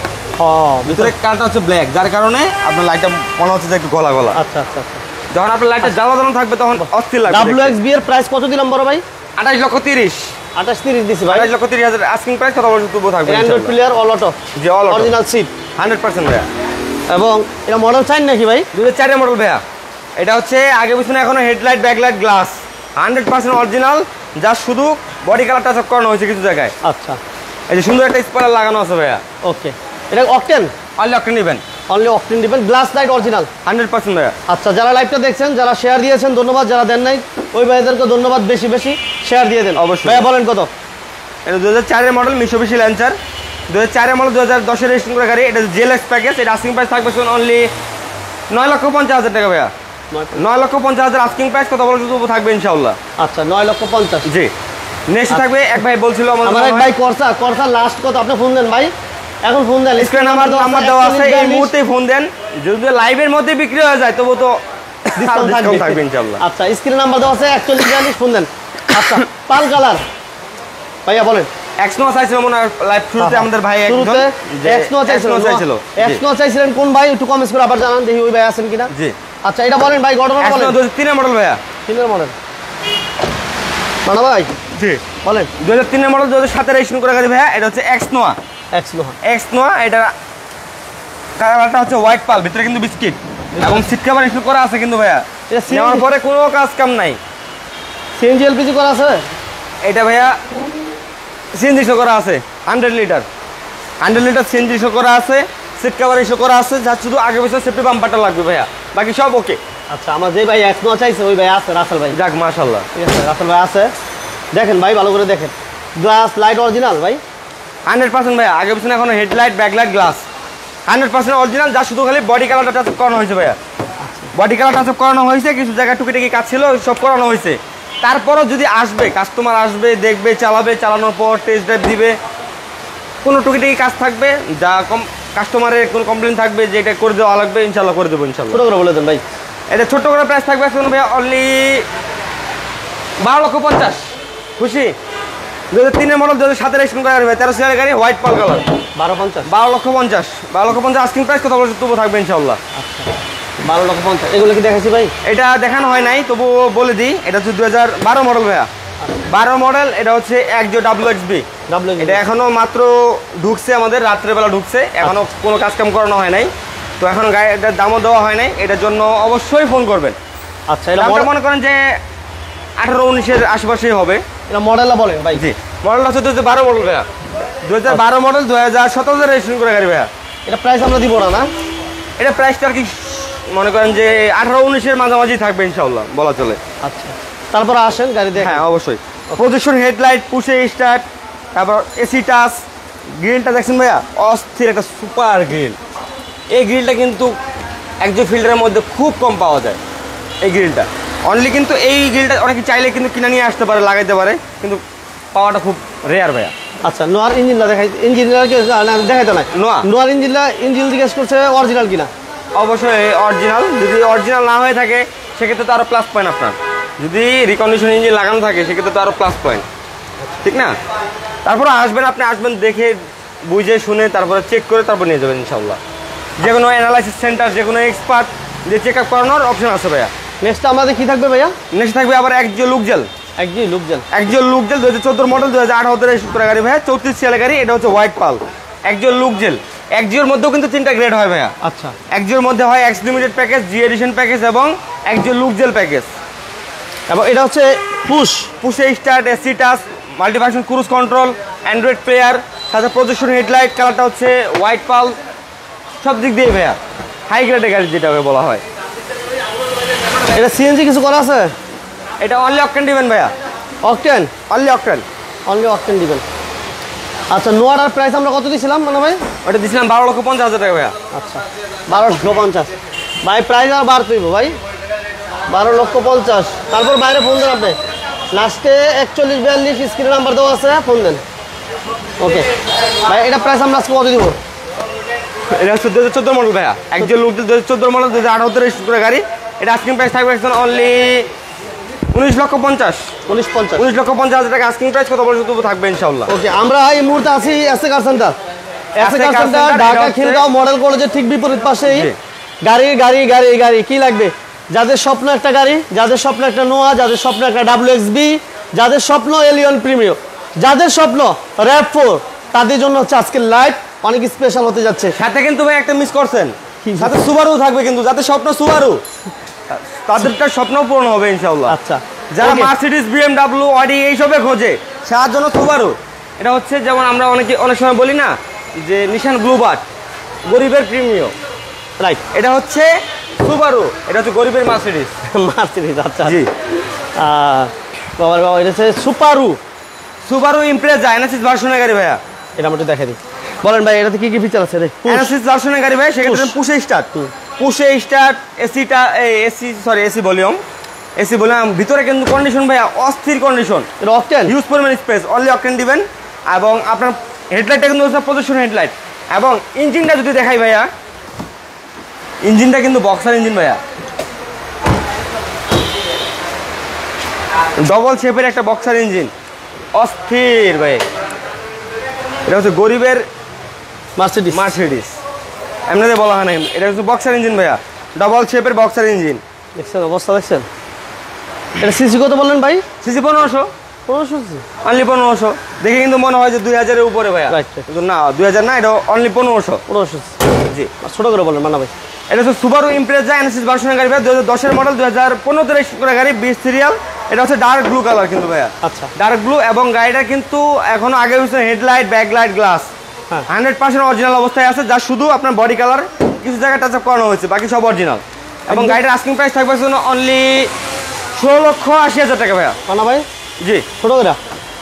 Speaker 2: ভিতরে কালারটা হচ্ছে ব্ল্যাক, যার কারণে আপনার লাইটটা মনে হচ্ছে যে একটু গলা গলা।
Speaker 1: আচ্ছা আচ্ছা আচ্ছা।
Speaker 2: যখন আপনার লাইটটা জ্বালানো থাকবে তখন অস্থির লাগবে।
Speaker 1: WXB এর প্রাইস কত দিলাম বড় ভাই?
Speaker 2: 28,30,000।
Speaker 1: 28,30,000 দিছি ভাই।
Speaker 2: 28,30,000 আস্কিং প্রাইস। কথা বলে শুধু থাকবে
Speaker 1: অ্যান্ড্রয়েড প্লেয়ার, অল অটো,
Speaker 2: জি অল
Speaker 1: অরিজিনাল সিট
Speaker 2: 100% ভাইয়া।
Speaker 1: এবং এটা মডেল চাই নাকি ভাই?
Speaker 2: 2004-এর মডেল ভাইয়া। এটা হচ্ছে আগে পিছনে এখনো হেডলাইট ব্যাকলাইট গ্লাস 100% অরিজিনাল, যা শুধু বডি কালারটা টাচ করানো হয়েছে কিছু জায়গায়।
Speaker 1: আচ্ছা,
Speaker 2: এই যে সুন্দর একটা স্পয়লার লাগানো আছে ভাইয়া।
Speaker 1: ওকে। এটা অকটেন?
Speaker 2: অনলি অকটেন নেবেন,
Speaker 1: অনলি অকটেন দিবেন, গ্লাস লাইট অরিজিনাল
Speaker 2: 100% ভাইয়া।
Speaker 1: আচ্ছা, যারা লাইভটা দেখছেন, যারা শেয়ার দিয়েছেন ধন্যবাদ, যারা দেন নাই ওই ভাইদেরকে ধন্যবাদ, বেশি বেশি শেয়ার দিয়ে দেন
Speaker 2: অবশ্যই
Speaker 1: ভাইয়া। বলেন কত?
Speaker 2: এটা 2004-এর মডেল, মিৎসুবিশি ল্যান্সার, 2004-এর মডেল, 2010-এর রেজিস্ট্রেশন করা গাড়ি। এটা GLX প্যাকেজ। এটা আস্কিং প্রাইস থাকবে অনলি 9,50,000 টাকা ভাইয়া। 9,50,000 আস্কিং প্রাইস। কথা বলে শুধু থাকবে ইনশাআল্লাহ।
Speaker 1: আচ্ছা, 9,50,000।
Speaker 2: জি। নেক্সট থাকবে এক ভাই বলছিল
Speaker 1: আমার এক ভাই করসা লাস্ট কত? আপনি ফোন দেন ভাই, এখন ফোন দেন।
Speaker 2: স্ক্রিন নাম্বার দেওয়া আছে, এই মুহূর্তে ফোন দেন। যদি লাইভের মধ্যে বিক্রি হয়ে যায় তবু তো ডিসকাউন্ট থাকবে ইনশাআল্লাহ।
Speaker 1: আচ্ছা, স্ক্রিন নাম্বার দেওয়া আছে 4142, ফোন দেন। আচ্ছা, পাল কালার ভাইয়া বলেন।
Speaker 2: এক্সনো চাইছিল মনে হয় লাইভ শুরুতে আমাদের ভাই একজন
Speaker 1: এক্সনো চাইছিল। এক্সনো চাইছিলেন কোন ভাই? একটু কমেন্টস করে আবার জানান দেখি ওই ভাই আছেন কিনা।
Speaker 2: জি।
Speaker 1: আচ্ছা, এটা বলেন ভাই, ঘটনা বলেন।
Speaker 2: 2003-এর মডেল ভাইয়া।
Speaker 1: 3-এর মডেল মানা ভাই?
Speaker 2: জি
Speaker 1: বলেন।
Speaker 2: 2003-এর মডেল, 2007-এর রেজিস্ট্রেশন করা গাড়ি ভাইয়া। এটা হচ্ছে এক্সনোয়া। এক্সনোয়া, এটা কালারটা হচ্ছে হোয়াইট পাল, ভিতরে কিন্তু বিস্কিট এবং সিট কভার ইনস্টল করা আছে কিন্তু ভাইয়া।
Speaker 1: এটা
Speaker 2: নেওয়ার পরে কোনো কাজ কাম নাই।
Speaker 1: সিএনজি এলপিজি করা আছে?
Speaker 2: এটা ভাইয়া সিএনজি শো করা আছে, 100 লিটার সিএনজি শো করা আছে, সিট কভার ইস্যু করা আছে, যা শুধু আগে বছর সেফটি বাম্পারটা লাগবে ভাইয়া, বাকি সব ওকে।
Speaker 1: আচ্ছা, আমার যে ভাই এক্সনো চাইছে ওই ভাই আছে, রাসেল ভাই।
Speaker 2: যাক মাশাআল্লাহ,
Speaker 1: ঠিক আছে, রাসেল ভাই আছে। দেখেন ভাই, ভালো করে দেখেন, গ্লাস লাইট অরিজিনাল ভাই
Speaker 2: 100% ভাইয়া। আগে পিছনে এখনো হেডলাইট ব্যাকলাইট গ্লাস 100% অরিজিনাল, যা শুধু খালি বডি কালারটা টাচ করানো হয়েছে ভাইয়া। বডি কালার টাচ করানো হয়েছে, কিছু জায়গায় টুকিটাকি কাজ ছিল সব করানো হয়েছে। তারপরও যদি আসবে, কাস্টমার আসবে, দেখবে, চালাবে, চালানোর পর টেস্ট ড্রাইভ দিবে, কোনো টুকিটাকি কাজ থাকবে, যা কাস্টমারের কোনো কমপ্লেন থাকবে যে এটা করে দেওয়া লাগবে, ইনশাল্লাহ করে দেবো ইনশাল্লাহ।
Speaker 1: ছোটো করে বলে দেন ভাই।
Speaker 2: এটা ছোট্ট করে প্রাইস থাকবে এখন ভাইয়া অনলি 12,50,000। খুশি? 2003-এর মডেল, 2007-এর রেজিস্ট্রেশন করা গাড়ি ভাই, 13 সিরিয়ালের গাড়ি, হোয়াইট পাল কালার। 12,50,000 asking price. কথা বলে তবু থাকবে ইনশাল্লাহ।
Speaker 1: আচ্ছা, 12,50,000। এগুলো কি দেখাচ্ছি ভাই?
Speaker 2: এটা দেখানো হয় নাই, তবু বলে দিই, এটা হচ্ছে 2012 মডেল ভাইয়া। 12 মডেল, এটা হচ্ছে একজো WXB। এটা এখনো মাত্র ঢুকছে, আমাদের রাত্রেবেলা ঢুকছে, এখনো কোনো কাজ কাম করানো হয় নাই, তো এখন গাড়িটার দামও দেওয়া হয় নাই। এটার জন্য অবশ্যই ফোন করবেন।
Speaker 1: আচ্ছা, এটা
Speaker 2: মনে করেন যে 18-19-এর আশেপাশেই হবে।
Speaker 1: এটা মডেলটা বলেন ভাই।
Speaker 2: জি, মডেলটা হচ্ছে 2012 মডেল ভাইয়া। 2012 মডেল, 2017-তে রেজিস্ট্রেশন করে গাড়ি ভাইয়া।
Speaker 1: এটা প্রাইস আমরা দিব না?
Speaker 2: এটা প্রাইসটা আর কি মনে করেন যে 18-19-এর মাঝামাঝি থাকবে ইনশাআল্লাহ, বলা চলে।
Speaker 1: আচ্ছা, তারপর আসেন গাড়ি দেখেন।
Speaker 2: হ্যাঁ অবশ্যই। প্রজেকশন হেডলাইট, পুশে স্টার্ট, তারপর এসি টাচ, গ্রিলটা দেখছেন ভাইয়া, অস্থির একটা সুপার গ্রিল। এই গ্রিলটা কিন্তু একজো ফিল্টারের মধ্যে খুব কম পাওয়া যায় এই গ্রিলটা। অনলি কিন্তু এই গ্রিলটা অনেকে চাইলে কিন্তু কিনে নিয়ে আসতে পারে, লাগাইতে পারে, কিন্তু পাওয়াটা খুব রেয়ার ভাইয়া।
Speaker 1: আচ্ছা, নোয়ার ইঞ্জিনটা দেখাইতো না। নোয়ার ইঞ্জিন জিজ্ঞেস করছে অরিজিনাল কিনা।
Speaker 2: অবশ্যই অরিজিনাল, যদি অরিজিনাল না হয়ে থাকে সেক্ষেত্রে তো আরও প্লাস পয়েন্ট আপনার, যদি রিকন্ডিশন ইঞ্জিন লাগানো থাকে সেক্ষেত্রে তো আরও প্লাস পয়েন্ট, ঠিক না? তারপরে আসবেন, আপনি আসবেন দেখে বুঝে শুনে তারপরে চেক করে তারপর নিয়ে যাবেন ইনশাল্লাহ। যে কোনো অ্যানালাইসিস সেন্টার, যে কোনো এক্সপার্ট দিয়ে চেক আপ করানোর অপশন আছে ভাইয়া।
Speaker 1: নেক্সট আমাদের কি থাকবে ভাইয়া?
Speaker 2: নেক্সট থাকবে আবার একজিও লুকজেল। একজিও লুকজেল 2014 মডেল, 2018 রেজিস্ট্রেশন করা গাড়ি ভাইয়া, 34 সিএল গাড়ি। এটা হচ্ছে হোয়াইট পাল একজিও লুকজেল। একজিওর মধ্যেও কিন্তু 3টা গ্রেড হয় ভাইয়া।
Speaker 1: আচ্ছা,
Speaker 2: একজিওর মধ্যে হয় X limited package, G edition package এবং একজিও লুকজেল প্যাকেজ।
Speaker 1: এবং এটা হচ্ছে
Speaker 2: push start, AC touch, multifunction cruise control, Android player, সাথে প্রজেকশন হেডলাইট, কালারটা হচ্ছে হোয়াইট পাল, সব দিক দিয়ে ভাইয়া হাই গ্রেডের গাড়ি যেটাকে বলা হয়।
Speaker 1: এটা সিএনজি কিছু করা আছে?
Speaker 2: এটা অনলি অকটেন দিবেন ভাইয়া,
Speaker 1: octane,
Speaker 2: only octane,
Speaker 1: only octane দিবেন। আচ্ছা, নোয়াটার প্রাইস আমরা কত দিয়েছিলাম মানে ভাই?
Speaker 2: ওটা দিয়েছিলাম 12,50,000 টাকা ভাইয়া।
Speaker 1: আচ্ছা, 12,50,000 ভাই, প্রাইস আর বার তুইব ভাই, 12,50,000। তারপর বাইরে ফোন দেন আপনি, লাস্টে 4142 স্ক্রিন নাম্বার দেওয়া আছে, ফোন দেন। ওকে ভাই, এটা প্রাইস আমরা আজকে কত দিব?
Speaker 2: এটা হচ্ছে 2014 মডেল ভাইয়া, একজন লোক 2014 মডেল, 2018 রেজিস্ট্রেশন করা গাড়ি। এটা আস্কিং প্রাইস থাকবে অনলি 19,50,000। 19,50,000 টাকা আস্কিং প্রাইস, কত বলছো তবু থাকবে ইনশাআল্লাহ।
Speaker 1: ওকে, আমরা এই মুহূর্তে আছি এসএ কার সেন্টার। এসএ কার সেন্টার ঢাকা খিলগাঁও মডেল কলেজের ঠিক বিপরীত পাশেই। গাড়ি গাড়ি গাড়ি গাড়ি কি লাগবে? যাদের স্বপ্ন একটা গাড়ি, যাদের স্বপ্ন একটা নোয়া, যাদের স্বপ্ন একটা WXB, যাদের স্বপ্ন এলিয়ন প্রিমিও, যাদের স্বপ্ন RAV4, তাদের জন্য হচ্ছে আজকের লাইভ অনেক স্পেশাল হতে যাচ্ছে।
Speaker 2: সাথে কিন্তু ভাই একটা মিস করছেন, সাথে সুবারু থাকবে কিন্তু, যাদের স্বপ্ন সুবারু তাদেরটা স্বপ্ন পূরণ হবে ইনশাআল্লাহ।
Speaker 1: আচ্ছা,
Speaker 2: যারা মার্সিডিজ, BMW, অডি এইসবে খোঁজে তার জন্য সুবারু। এটা হচ্ছে যেমন আমরা অনেক সময় বলি না যে নিশান ব্লুবার্ড গরিবের প্রিমিও,
Speaker 1: রাইট,
Speaker 2: এটা হচ্ছে সুবারু, এটা হচ্ছে গরিবের মার্সিডিজ।
Speaker 1: মার্সিডিজ, আচ্ছা
Speaker 2: জি।
Speaker 1: বাবা এটা হচ্ছে
Speaker 2: সুবারু ইমপ্রেজা এনএসএস ভার্সনের গাড়ি ভাইয়া।
Speaker 1: এটা আমরা একটু দেখাই দিই। বলেন ভাই, এটাতে কি কি ফিচার আছে রে?
Speaker 2: এনএসএস ভার্সনের গাড়ি ভাই, সেক্ষেত্রে পুশে স্টার্ট, এসি ভলিউম, ভিতরে কিন্তু কন্ডিশন ভাইয়া অস্থির কন্ডিশন।
Speaker 1: এটা অকটেন,
Speaker 2: হিউজ পরিমাণ স্পেস, অনলি অকটেন দিবেন। এবং আপনার হেডলাইটটা কিন্তু প্রজেকশন হেডলাইট। এবং ইঞ্জিনটা যদি দেখাই ভাইয়া, ইঞ্জিনটা কিন্তু বক্সার ইঞ্জিন ভাইয়া, ডবল শেপের একটা বক্সার ইঞ্জিন, অস্থির ভাই। এটা হচ্ছে গরিবের মার্সিডিজ এমনিতে বলা হয় না, এটা হচ্ছে বক্সার ইঞ্জিন ভাইয়া, ডবল শেপের বক্সার ইঞ্জিন।
Speaker 1: দেখছেন অবস্থা, দেখছেন? এটা সিসি কত বললেন ভাই?
Speaker 2: CC 1500, only 1500। দেখে কিন্তু মনে হয় যে 2000-এর উপরে ভাইয়া, কিন্তু না 2000 না, এটা অনলি 1500। জি,
Speaker 1: ছোট করে বলেন মানা ভাই।
Speaker 2: এটা হচ্ছে সুবারু ইমপ্রেজা এনএসএস ভার্সনের গাড়ি ভাইয়া, 2010-এর মডেল, 2015-তে রেজিস্ট্রেশন করা গাড়ি, 20 সিরিয়াল। এটা হচ্ছে ডার্ক ব্লু কালার কিন্তু ভাইয়া।
Speaker 1: আচ্ছা,
Speaker 2: ডার্ক ব্লু। এবং গাড়িটা কিন্তু এখনো আগে হচ্ছে হেডলাইট, ব্যাকলাইট, গ্লাস 100% অরিজিনাল অবস্থায় আছে, যা শুধু আপনার বডি কালার কিছু জায়গায় টাচ আপ করানো হয়েছে, বাকি সব অরিজিনাল। এবং গাড়িটার আস্কিং প্রাইস থাকবে অনলি 16,80,000 টাকা ভাইয়া।
Speaker 1: মানা ভাই,
Speaker 2: জি,
Speaker 1: ছোট করে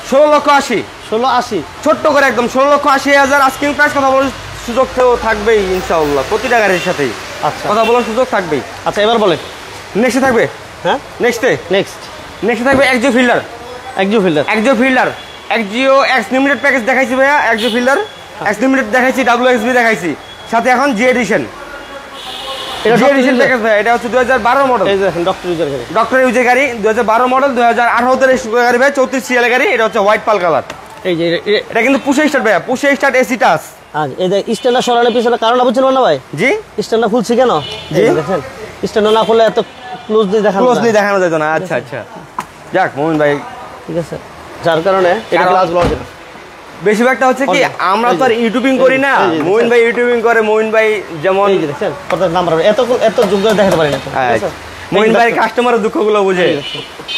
Speaker 2: 16,80,000,
Speaker 1: 16,80,
Speaker 2: ছোট্ট করে একদম 16,80,000 আস্কিং প্রাইস। কথা বলার সুযোগ তো থাকবেই ইনশাআল্লাহ, প্রতিটা গাড়ির সাথেই
Speaker 1: আচ্ছা
Speaker 2: কথা বলার সুযোগ থাকবেই।
Speaker 1: আচ্ছা, এবার বলেন।
Speaker 2: নেক্সটে থাকবে,
Speaker 1: হ্যাঁ
Speaker 2: নেক্সটে থাকবে একজিও ফিল্ডার, একজিও এক্স লিমিটেড প্যাকেজ দেখাইছি ভাইয়া, একজিও ফিল্ডার এক্স লিমিটেড দেখাইছি, WXB দেখাইছি, সাথে এখন জি এডিশন। এটা জি এডিশন প্যাকেজ ভাইয়া, এটা হচ্ছে 2012 মডেল,
Speaker 1: এই দেখেন
Speaker 2: ডক্টর ইউজের গাড়ি, 2012 মডেল, 2018-তে রেজিস্ট্রেশন করা গাড়ি ভাই, 34 সিএল গাড়ি। এটা হচ্ছে হোয়াইট পাল কালার।
Speaker 1: এই যে
Speaker 2: এটা কিন্তু পুশে স্টার্ট ভাইয়া, পুশে স্টার্ট এসি টাচ।
Speaker 1: এই যে স্ট্যান্ডার সরানোর পিছনে কারণ বুঝছেন না ভাই?
Speaker 2: জি,
Speaker 1: স্ট্যান্ডার খুলছি কেন?
Speaker 2: জি,
Speaker 1: দেখেন স্ট্যান্ডার না খুললে এত ক্লোজলি
Speaker 2: দেখানো যেত না। আচ্ছা, যাক মোমিন ভাই, ঠিক আছে,
Speaker 1: যার কারণে এটা ক্লাসগুলো আছে।
Speaker 2: বেশিরভাগটা হচ্ছে কি আমরা তো আর ইউটিউবিং করি না, মোমিন ভাই ইউটিউবিং করে। মোমিন ভাই যেমন
Speaker 1: দেখছেন কত নাম্বার, এত যোগ্য দেখাতে পারি না।
Speaker 2: মোমিন ভাই কাস্টমারের দুঃখগুলো বুঝে,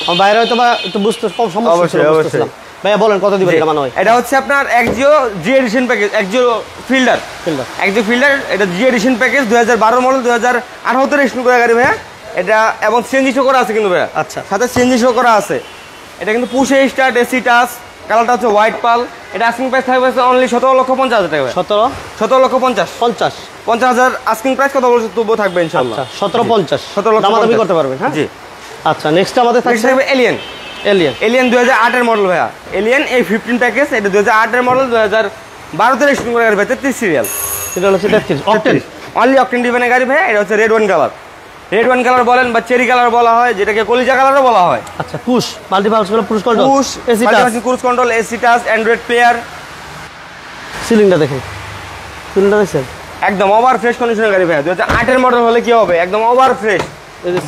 Speaker 1: আমার বাইরে হয়তো বা একটু বুঝতে কম সমস্যা। অবশ্যই ভাইয়া বলেন কত দিবেন এটা? মানে
Speaker 2: এটা হচ্ছে আপনার Axio G edition package, Axio Fielder, এটা জি এডিশন প্যাকেজ, 2012 মডেল, 2018-তে রেজিস্ট্রেশন করা গাড়ি ভাইয়া। এটা এবং সিএনজি শো করা আছে কিন্তু ভাইয়া।
Speaker 1: আচ্ছা,
Speaker 2: সাথে সিএনজি শো করা আছে। এটা কিন্তু পুশে স্টার্ট, এসি টাচ, কালারটা হচ্ছে হোয়াইট পাল। এটা আস্কিং প্রাইস থাকবে অনলি 17,50,000 টাকা। 17,50,000 আস্কিং প্রাইস। কথা বলছে তবুও থাকবে ইনশাআল্লাহ
Speaker 1: 17,50,000 দামাদামি করতে পারবেন। হ্যাঁ, জি। আচ্ছা, নেক্সট আমাদের থাকবে
Speaker 2: এলিয়ন। এলিয়ান 2008 এর মডেল ভাইয়া, এলিয়ান A15 প্যাকেজ, এটা 2008 এর মডেল, 2012 তে রেজিস্ট্রেশন করা গাড়ি ভাই, 33 সিরিয়াল।
Speaker 1: এটা হচ্ছে 33 অকটেন,
Speaker 2: অনলি অকটেন ডিভেনের গাড়ি ভাই। এটা হচ্ছে red one colour, red one colour বলেন বা চেরি কালার বলা হয়, যেটাকে কলিজা কালারও বলা হয়।
Speaker 1: আচ্ছা পুশ মাল্টিপালস push control,
Speaker 2: push
Speaker 1: AC touch,
Speaker 2: cruise control, AC touch, Android player.
Speaker 1: সিলিংটা দেখেন, সিলিংটা দেখছেন
Speaker 2: একদম ওভার ফ্রেশ কন্ডিশনের গাড়ি ভাই। 2008 এর মডেল হলে কি হবে, একদম ওভার ফ্রেশ।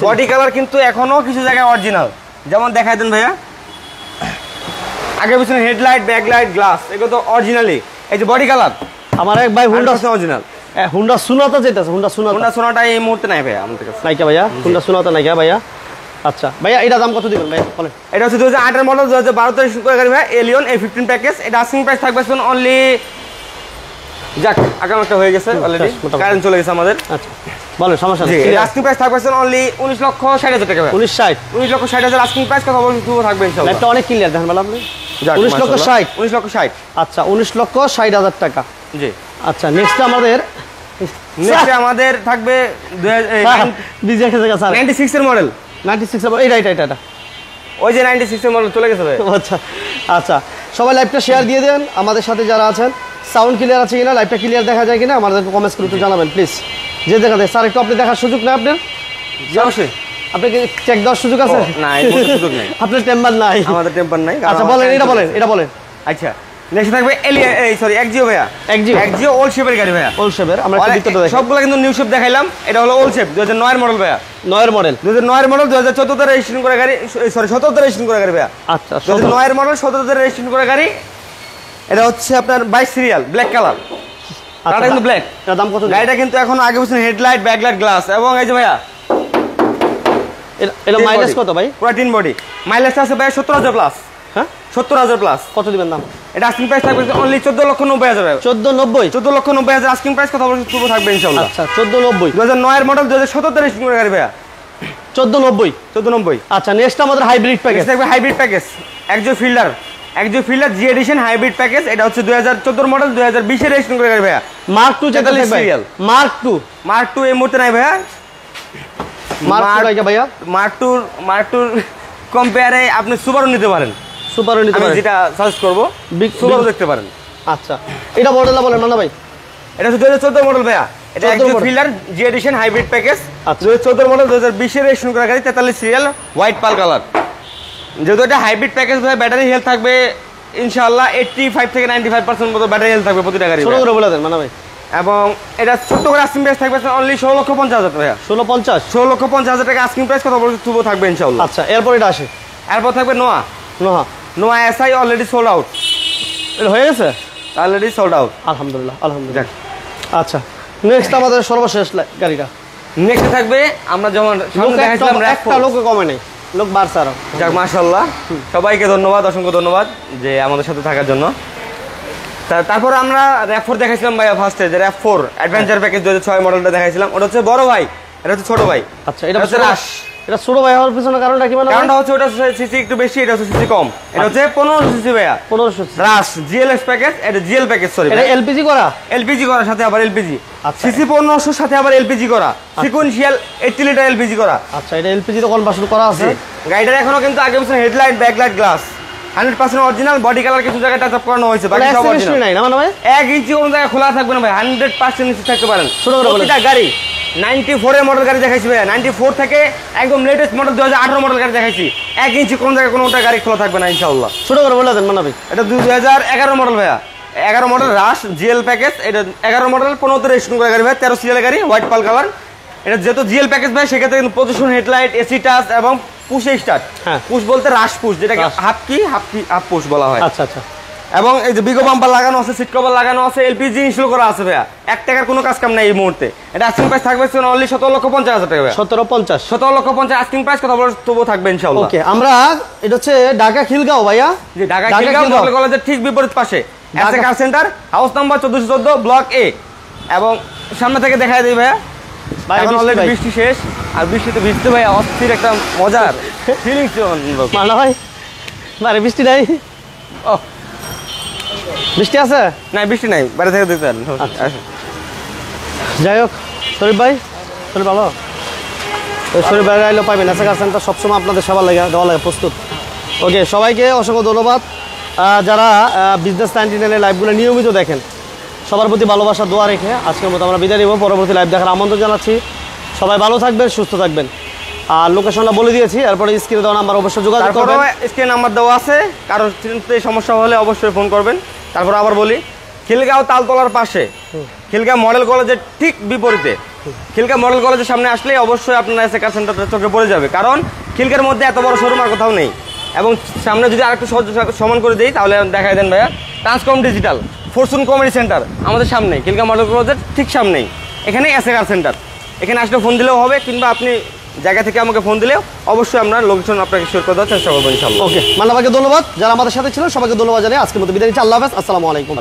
Speaker 2: বডি কালার কিন্তু এখনো কিছু জায়গায় অরিজিনাল, যেমন দেখাই দেন ভাইয়া, আগে পিছনে হেডলাইট, ব্যাকলাইট, গ্লাস, এগুলো তো অরিজিনালি। এই যে বডি কালার,
Speaker 1: আমার এক ভাই হুন্ডা
Speaker 2: অরিজিনাল,
Speaker 1: হুন্ডা সুনাতা যেতেছে, হুন্ডা
Speaker 2: সোনাটা এই মুহূর্তে নাই ভাইয়া আমাদের কাছে,
Speaker 1: নাইকা ভাইয়া, হুন্ডা সুনাতা নাইকা ভাইয়া। আচ্ছা ভাইয়া এটা দাম কত দিবেন ভাইয়া বলেন?
Speaker 2: এটা হচ্ছে 2008 এর মডেল, 2012 তে রেজিস্ট্রেশন করা গাড়ি ভাই, এলিয়ন A15 প্যাকেজ। এটা আস্কিং প্রাইস থাকবে অনলি, যাক আগাম একটা হয়ে গেছে অলরেডি, কারেন্ট চলে গেছে আমাদের।
Speaker 1: আচ্ছা বলেন, সমস্যা
Speaker 2: জি,
Speaker 1: নেই।
Speaker 2: আস্কিং প্রাইস থাকবে অনলি 19,60,000 টাকা ভাই।
Speaker 1: 19,60,000
Speaker 2: আস্কিং প্রাইস, কথা বলতে থাকবে ইনশাআল্লাহ।
Speaker 1: এটা অনেক ক্লিয়ার দেখেন ভালো আপনি।
Speaker 2: যাক
Speaker 1: 19,60,000
Speaker 2: 19,60,000।
Speaker 1: আচ্ছা 19,60,000 টাকা।
Speaker 2: জি,
Speaker 1: আচ্ছা নেক্সট আমাদের
Speaker 2: থাকবে
Speaker 1: বিজি একটা জায়গা স্যার
Speaker 2: 96 এর মডেল,
Speaker 1: 96 এটা
Speaker 2: ওই যে 96 এর মডেল চলে গেছে ভাই।
Speaker 1: আচ্ছা আচ্ছা সবাই লাইভটা শেয়ার দিয়ে দেন, আমাদের সাথে যারা আছেন সাউন্ড ক্লিয়ার আছে কিনা, লাইভটা ক্লিয়ার দেখা যায় কিনা আমাদেরকে কমেন্টস করে একটু জানাবেন প্লিজ। যে দেখা দেয় স্যার একটু আপনি দেখার সুযোগ নেই আপনার,
Speaker 2: অবশ্যই
Speaker 1: আপনাকে চেক দেওয়ার সুযোগ আছে?
Speaker 2: না, এই মুহূর্তে সুযোগ নেই,
Speaker 1: আপনার টেম্পার নাই,
Speaker 2: আমাদের টেম্পার নাই।
Speaker 1: আচ্ছা বলেন, এটা বলেন।
Speaker 2: আচ্ছা নেক্সট থাকবে এক্সিও ভাইয়া, এক্সিও ওল্ড শেপের গাড়ি ভাইয়া,
Speaker 1: ওল্ড শেপের। আমরা একটু ভিতরটা দেখি,
Speaker 2: সবগুলো কিন্তু নিউ শেপ দেখাইলাম, এটা হলো ওল্ড শেপ 2009 এর মডেল ভাইয়া,
Speaker 1: 9 এর মডেল,
Speaker 2: 2009 এর মডেল, 2014 তে রেজিস্ট্রেশন করা গাড়ি, সরি 17 তে রেজিস্ট্রেশন করা গাড়ি ভাইয়া।
Speaker 1: আচ্ছা
Speaker 2: 2009 এর মডেল, 17 তে রেজিস্ট্রেশন করা গাড়ি। এটা হচ্ছে আপনার 22 সিরিয়াল, ব্ল্যাক কালার, এটা কিন্তু ব্ল্যাক।
Speaker 1: এর দাম কত?
Speaker 2: গাড়িটা কিন্তু এখন আগে পিছনে হেডলাইট, ব্যাকলাইট, গ্লাস, এবং এই যে ভাইয়া
Speaker 1: এটা মাইলেজ কত ভাই?
Speaker 2: পুরো টিন বডি, মাইলেজ আছে ভাই 70,000 প্লাস।
Speaker 1: হ্যাঁ
Speaker 2: 70,000 প্লাস।
Speaker 1: কত দিবেন দাম?
Speaker 2: এটা আস্কিং প্রাইস থাকবে অনলি 14,90,000 টাকা।
Speaker 1: 14,90,000
Speaker 2: আস্কিং প্রাইস, কথা বলতে পুরো থাকবে ইনশাআল্লাহ।
Speaker 1: আচ্ছা 14,90,
Speaker 2: 2009 এর মডেল, 2017 তে রেজিস্ট্রেশন করা গাড়ি ভাইয়া,
Speaker 1: 14,90। আচ্ছা নেক্সট আমাদের হাইব্রিড প্যাকেজ
Speaker 2: থাকবে, hybrid package, Axio Fielder G edition hybrid package. এটা হচ্ছে 2014 মডেল, 2020 এর রেজিস্ট্রেশন করা গাড়ি ভাইয়া,
Speaker 1: মার্ক 2 যেটা থাকবে
Speaker 2: সিরিয়াল, মার্ক 2 এই মুহূর্তে নাই ভাইয়া। মার্ক 2 কম্পেয়ারে আপনি সুপারও নিতে পারেন, যেটা সাজেস্ট করব, সুপারও দেখতে পারেন।
Speaker 1: আচ্ছা এটা মডেলটা বলেন না ভাই?
Speaker 2: এটা হচ্ছে 2014 মডেল ভাইয়া, এটা Axio Fielder G edition hybrid package, 2014 model, 2020 এর রেজিস্ট্রেশন করা গাড়ি, 43 সিরিয়াল, হোয়াইট পাল কালার। যেহেতু এটা হাইব্রিড প্যাকেজ ভাই, ব্যাটারি হেলথ থাকবে ইনশাআল্লাহ 85 থেকে 95% মতো ব্যাটারি হেলথ থাকবে প্রতিটা গাড়ি।
Speaker 1: ছোট করে বলে দেন মানে ভাই।
Speaker 2: এবং এটা ছোট্ট করে আস্কিং প্রাইস থাকবে অনলি 16,50,000 টাকা। 16,50,000 টাকা আস্কিং প্রাইস, কথা বলতে তুবো থাকবে ইনশাআল্লাহ।
Speaker 1: আচ্ছা এরপর এটা আসে,
Speaker 2: এরপর থাকবে নোয়া এসআই, অলরেডি সোল্ড আউট,
Speaker 1: এটা হয়ে গেছে,
Speaker 2: অলরেডি সোল্ড আউট,
Speaker 1: আলহামদুলিল্লাহ। আচ্ছা নেক্সট আমাদের সর্বশেষ গাড়িটা,
Speaker 2: নেক্সট থাকবে আমরা যেমন দেখাইছিলাম,
Speaker 1: একটা লোক কমে নেই, লোক বাড়ছে আরো।
Speaker 2: যাক মাশাআল্লাহ, সবাইকে ধন্যবাদ, অসংখ্য ধন্যবাদ যে আমাদের সাথে থাকার জন্য। তারপর আমরা RAV4 দেখাইছিলাম ভাইয়া ফার্স্টে, যে RAV4 অ্যাডভেঞ্চার প্যাকেজ 2006 মডেলটা দেখাইছিলাম, ওটা হচ্ছে বড় ভাই, এটা হচ্ছে ছোট ভাই।
Speaker 1: আচ্ছা এটা হচ্ছে রাশ, এটা ছোট ভাই হওয়ার পিছনে কারণটা কি? মানে
Speaker 2: কারণটা হচ্ছে ওটা সিসি একটু বেশি, এটা হচ্ছে সিসি কম, এটা হচ্ছে 1500 সিসি ভাইয়া,
Speaker 1: 1500
Speaker 2: রাশ জিএলএস প্যাকেজ, এটা জিএল প্যাকেজ, সরি
Speaker 1: এটা এলপিজি করা,
Speaker 2: সাথে আবার এলপিজি,
Speaker 1: আচ্ছা
Speaker 2: সিসি 1500 সাথে আবার এলপিজি করা, সিকোয়েন্সিয়াল 80 লিটার এলপিজি করা।
Speaker 1: আচ্ছা এটা এলপিজি তো কনভার্সন করা আছে।
Speaker 2: গাড়িটার এখনো কিন্তু আগে পিছনে headlight, backlight, glass 100% original, body colour কিছু জায়গায় টাচ আপ করানো হয়েছে, বাকি সব অরিজিনাল।
Speaker 1: নাই না মানে ভাই
Speaker 2: 1 ইঞ্চি কোনো জায়গায় খোলা থাকবে না ভাই, 100% নিচে থাকতে পারেন।
Speaker 1: ছোট করে বলেন,
Speaker 2: এটা গাড়ি 94 এর মডেল গাড়ি দেখাইছি ভাই, 94 থেকে একদম লেটেস্ট মডেল 2018 মডেল গাড়ি দেখাইছি, 1 ইঞ্চি কোন জায়গায় কোনোটা গাড়ি খোলা থাকবে না ইনশাআল্লাহ।
Speaker 1: ছোট করে বলে দেন মানে ভাই।
Speaker 2: এটা 2011 মডেল ভাইয়া, 11 মডেল রাশ জিএল প্যাকেজ, এটা 11 মডেল 15 তে রেজিস্ট্রেশন করা গাড়ি ভাই, 13 সিরিয়াল গাড়ি, হোয়াইট পাল কালার। এটা যেহেতু জিএল প্যাকেজ ভাই, সেক্ষেত্রে কিন্তু পজিশন, হেডলাইট, এসি টাচ এবং পুশ স্টার্ট।
Speaker 1: হ্যাঁ
Speaker 2: পুশ বলতে রাশ পুশ, যেটাকে হাফ পুশ বলা হয়।
Speaker 1: আচ্ছা আচ্ছা।
Speaker 2: এবং এই যে বিগো বাম্পার লাগানো আছে, সিট কভার লাগানো আছে, এলপিজি ইনস্টল করা আছে ভাইয়া, 1 টাকার কোনো কাজ কাম নাই এই মুহূর্তে। এটা আস্কিং প্রাইস থাকবে অনলি 17,50,000 টাকা ভাইয়া, 17,50,000 আস্কিং প্রাইস, কথা বলার তবুও থাকবে ইনশাআল্লাহ।
Speaker 1: ওকে আমরা এটা হচ্ছে ঢাকা খিলগাঁও ভাইয়া,
Speaker 2: যে ঢাকা খিলগাঁও মডেল কলেজের ঠিক বিপরীত পাশে এসএ কার সেন্টার, হাউস নাম্বার 1414 ব্লক এ। এবং সামনে থেকে দেখায় দিই ভাইয়া, এখন অলরেডি বৃষ্টি শেষ, আর বৃষ্টিতে ভিজতে ভাই অস্থির একটা মজার ফিলিংস
Speaker 1: মানা ভাই। বাইরে বৃষ্টি নাই? ও বৃষ্টি আছে?
Speaker 2: না বৃষ্টি নাই, বাইরে থেকে দেখতে পারেন।
Speaker 1: যাই হোক শরীফ ভাই, শরীফ ভালো, শরীফ ভাই আইলে পাইবেন, এসে কার সেন্টার সবসময় আপনাদের সেবা লাগে দেওয়া লাগে প্রস্তুত। ওকে, সবাইকে অসংখ্য ধন্যবাদ। যারা বিজনেস 99 লাইভগুলো নিয়মিত দেখেন, সবার প্রতি ভালোবাসা দোয়া রেখে আজকের মতো আমরা বিদায় নিব। পরবর্তী লাইভ দেখার আমন্ত্রণ জানাচ্ছি। সবাই ভালো থাকবেন, সুস্থ থাকবেন। আর লোকেশনটা বলে দিয়েছি, এরপরে স্ক্রিনে দেওয়া নাম্বার অবশ্যই যোগাযোগ করবেন।
Speaker 2: স্ক্রিনে নাম্বার দেওয়া আছে, কারো চিনতে সমস্যা হলে অবশ্যই ফোন করবেন। তারপর আবার বলি, খিলগাঁও তালতলার পাশে, খিলগাঁও মডেল কলেজের ঠিক বিপরীতে, খিলগাঁও মডেল কলেজের সামনে আসলে অবশ্যই আপনার এসে কার সেন্টারটা চোখে পড়ে যাবে, কারণ খিলগাঁওর মধ্যে এত বড় শোরুম আর কোথাও নেই। এবং সামনে যদি আরেকটু সমান করে দিই তাহলে দেখাই দেন ভাইয়া, Transcom digital Fortune community centre আমাদের সামনে, খিলগাঁও মডেল কলেজের ঠিক সামনেই, এখানেই এসে কার সেন্টার। এখানে আসলে ফোন দিলেও হবে, কিংবা আপনি জায়গা থেকে আমাকে ফোন দিলেও অবশ্যই আমরা লোকেশন আপনাকে শেয়ার করে দেওয়ার চেষ্টা করবো ইনশাআল্লাহ।
Speaker 1: ওকে, মান্না ভাইকে ধন্যবাদ। যারা আমাদের সাথে ছিলেন সবাইকে ধন্যবাদ জানিয়ে আজকের মতো বিদায় নিচ্ছি। আল্লাহ হাফেজ, আসসালামু আলাইকুম।